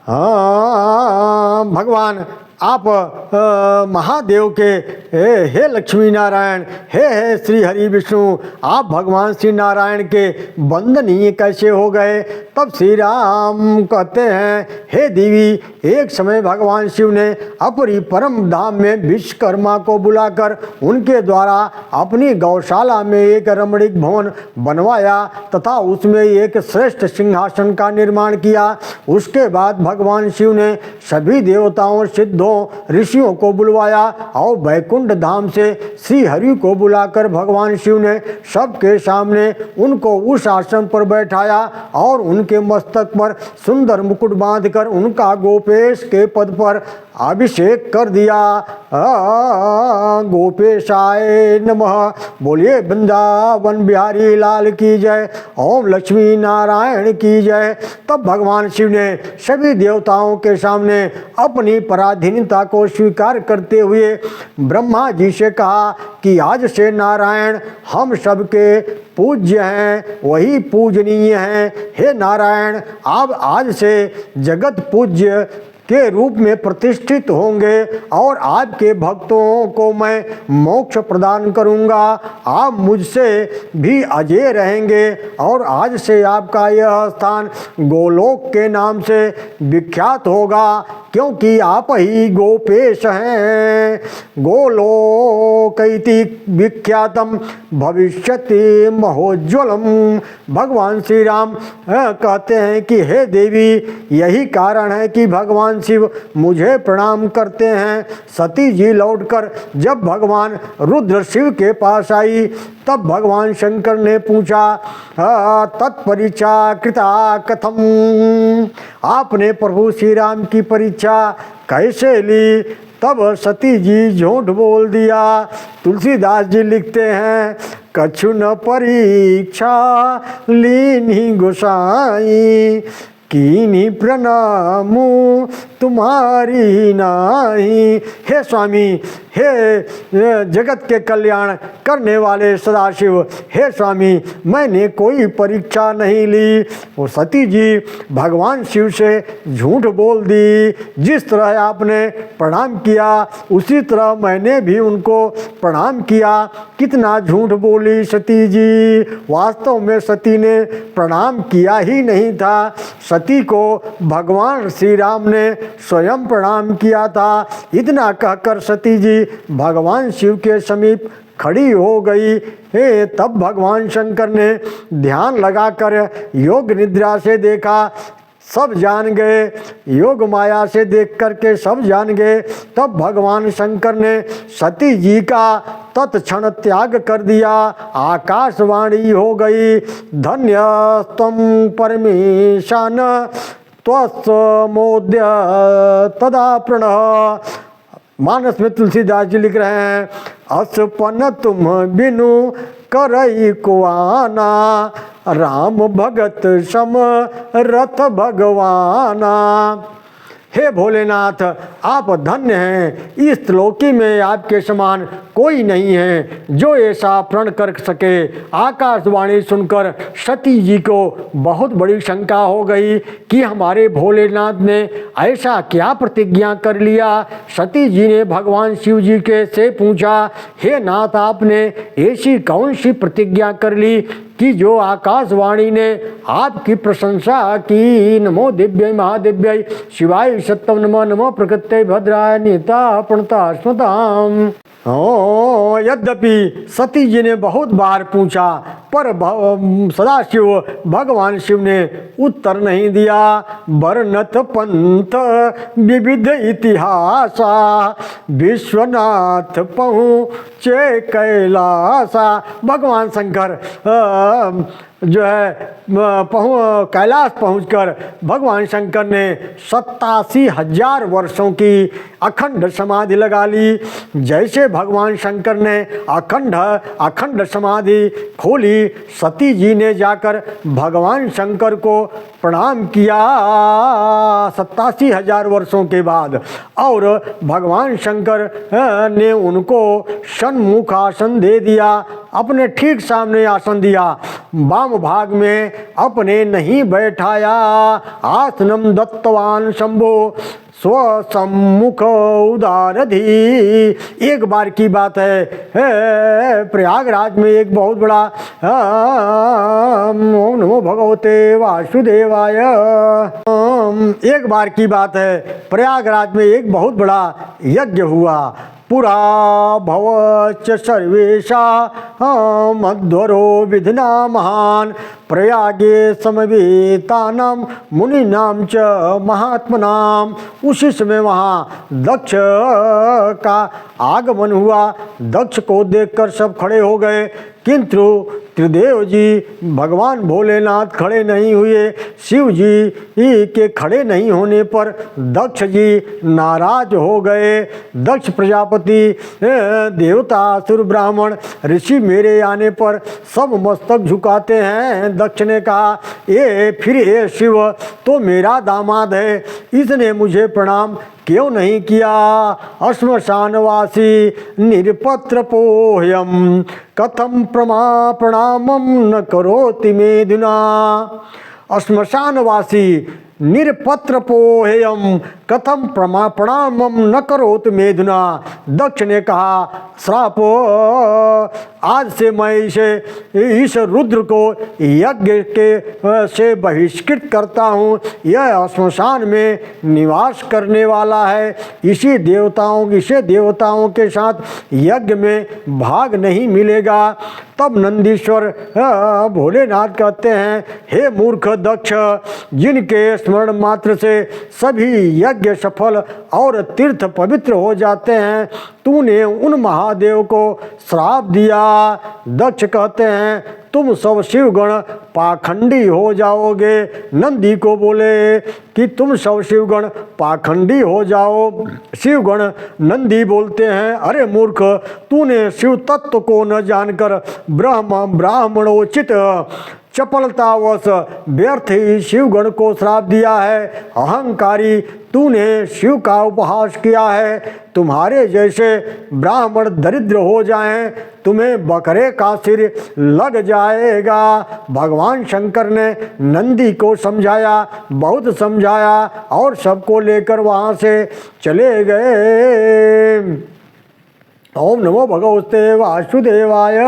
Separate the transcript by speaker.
Speaker 1: हाँ भगवान आप महादेव के हे लक्ष्मी नारायण, हे श्री हरि विष्णु, आप भगवान श्री नारायण के वंदनीय कैसे हो गए। तब श्री राम कहते हैं, हे देवी, एक समय भगवान शिव ने अपनी परम धाम में विश्वकर्मा को बुलाकर उनके द्वारा अपनी गौशाला में एक रमणीक भवन बनवाया तथा उसमें एक श्रेष्ठ सिंहासन का निर्माण किया। उसके बाद भगवान शिव ने सभी देवताओं, सिद्धों, ऋषियों को बुलवाया और वैकुंठ धाम से श्री हरि को बुलाकर भगवान शिव ने सबके सामने उनको उस आसन पर बैठाया और उनके मस्तक पर सुंदर मुकुट बांधकर उनका गोपेश के पद पर अभिषेक कर दिया। गोपेशाय नमः। बोलिए वृंदावन बिहारी लाल की जय। ओम लक्ष्मी नारायण की जय। तब भगवान शिव ने सभी देवताओं के सामने अपनी पराधीनता को स्वीकार करते हुए ब्रह्मा जी से कहा कि आज से नारायण हम सबके पूज्य हैं, वही पूजनीय हैं। हे नारायण, आप आज से जगत पूज्य के रूप में प्रतिष्ठित होंगे और आपके भक्तों को मैं मोक्ष प्रदान करूंगा। आप मुझसे भी अजय रहेंगे और आज से आपका यह स्थान गोलोक के नाम से विख्यात होगा, क्योंकि आप ही गोपेश हैं। गोलोकैति विख्यातम भविष्यति महोज्वलम। भगवान श्री राम कहते हैं कि हे देवी, यही कारण है कि भगवान शिव मुझे प्रणाम करते हैं। सती जी लौटकर जब भगवान रुद्र शिव के पास आई तब भगवान शंकर ने पूछा, तत्परीक्षा कृता कथम। आपने प्रभु श्री राम की परीक्षा कैसे ली। तब सती जी झूठ बोल दिया। तुलसीदास जी लिखते हैं, कछु न परीक्षा लीनी गोसाई, कीनी प्रणामू तुम्हारी नाही। हे स्वामी, हे जगत के कल्याण करने वाले सदाशिव, हे स्वामी, मैंने कोई परीक्षा नहीं ली। वो सती जी भगवान शिव से झूठ बोल दी। जिस तरह आपने प्रणाम किया उसी तरह मैंने भी उनको प्रणाम किया। कितना झूठ बोली सती जी। वास्तव में सती ने प्रणाम किया ही नहीं था। सती को भगवान श्री राम ने स्वयं प्रणाम किया था। इतना कहकर सती जी भगवान शिव के समीप खड़ी हो गई। तब भगवान शंकर ने ध्यान लगाकर योग निद्रा से देखा, सब जान गए। योग माया से देख करके सब जान गए। तब भगवान शंकर ने सती जी का तत्क्षण त्याग कर दिया। आकाशवाणी हो गई, धन्य त्वं परमेशान त्वत्समोद्य तदा प्रणः। मानस में तुलसीदास जी लिख रहे हैं, असपन तुम बिनु करई को आना, राम भगत सम रथ भगवाना। हे भोलेनाथ, आप धन्य हैं। इस लोकी में आपके समान कोई नहीं है जो ऐसा प्रण कर सके। आकाशवाणी सुनकर सती जी को बहुत बड़ी शंका हो गई कि हमारे भोलेनाथ ने ऐसा क्या प्रतिज्ञा कर लिया। सती जी ने भगवान शिव जी के से पूछा, हे नाथ, आपने ऐसी कौन सी प्रतिज्ञा कर ली कि जो आकाशवाणी ने आपकी प्रशंसा की। नमो दिव्य महादिव्य शिवाय सत्यम नमः। नमो प्रकृत्यै भद्राय निता प्रणता स्मताम। यद्यपि सती जी ने बहुत बार पूछा पर सदाशिव भगवान शिव ने उत्तर नहीं दिया। वर्णत पंथ विविध इतिहासा, विश्वनाथ पहुँचे कैलासा। भगवान शंकर जो है कैलाश पहुंचकर भगवान शंकर ने 87,000 वर्षों की अखंड समाधि लगा ली। जैसे भगवान शंकर ने अखंड समाधि खोली, सती जी ने जाकर भगवान शंकर को प्रणाम किया 87,000 वर्षों के बाद, और भगवान शंकर ने उनको सन्मुख आसन दे दिया अपने ठीक सामने आसन दिया, वाम भाग में अपने नहीं बैठाया। आसनम दत्तवान शंभो स्वसम्मुख उदारधि। एक बार की बात है, प्रयागराज में एक बहुत बड़ा ओम नमो भगवते वासुदेवाय। एक बार की बात है, प्रयागराज में एक बहुत बड़ा यज्ञ हुआ। पुरा भवच सर्वेशा मध्वरो विधिना महान प्रयागे समवेतानाम मुनिनाम च महात्मनाम। उसी समय वहाँ दक्ष का आगमन हुआ। दक्ष को देखकर सब खड़े हो गए, किंतु त्रिदेव जी भगवान भोलेनाथ खड़े नहीं हुए। शिव जी के खड़े नहीं होने पर दक्ष जी नाराज हो गए। दक्ष प्रजापति, देवता, असुर, ब्राह्मण, ऋषि मेरे आने पर सब मस्तक झुकाते हैं। दक्ष ने कहा, फिर ये शिव तो मेरा दामाद है, इसने मुझे प्रणाम क्यों नहीं किया। श्मशानवासी निरपत्र पोह्यम कथम प्रणामम न करोति मेधुना। श्मशानवासी निरपत्र पोहेयम कथम प्रणामम न करोति मेधुना। दक्ष ने कहा, श्राप, आज से मैं इस रुद्र को यज्ञ के से बहिष्कृत करता हूँ। यह श्मशान में निवास करने वाला है, इसे देवताओं के साथ यज्ञ में भाग नहीं मिलेगा। तब नंदीश्वर भोलेनाथ कहते हैं, हे मूर्ख दक्ष, जिनके स्मरण मात्र से सभी यज्ञ सफल और तीर्थ पवित्र हो जाते हैं, तूने उन महादेव को श्राप दिया। दक्ष कहते हैं, तुम सब शिवगण पाखंडी हो जाओगे। नंदी को बोले कि तुम सब शिवगण पाखंडी हो जाओ। शिवगण नंदी बोलते हैं, अरे मूर्ख, तूने शिव तत्व को न जानकर ब्राह्मणोचित चपलतावश व्यर्थ ही शिवगण को श्राप दिया है। अहंकारी, तूने शिव का उपहास किया है। तुम्हारे जैसे ब्राह्मण दरिद्र हो जाएं, तुम्हें बकरे का सिर लग जाएगा। भगवान शंकर ने नंदी को समझाया, बहुत समझाया और सबको लेकर वहाँ से चले गए। ओम नमो भगवते वासुदेवाय।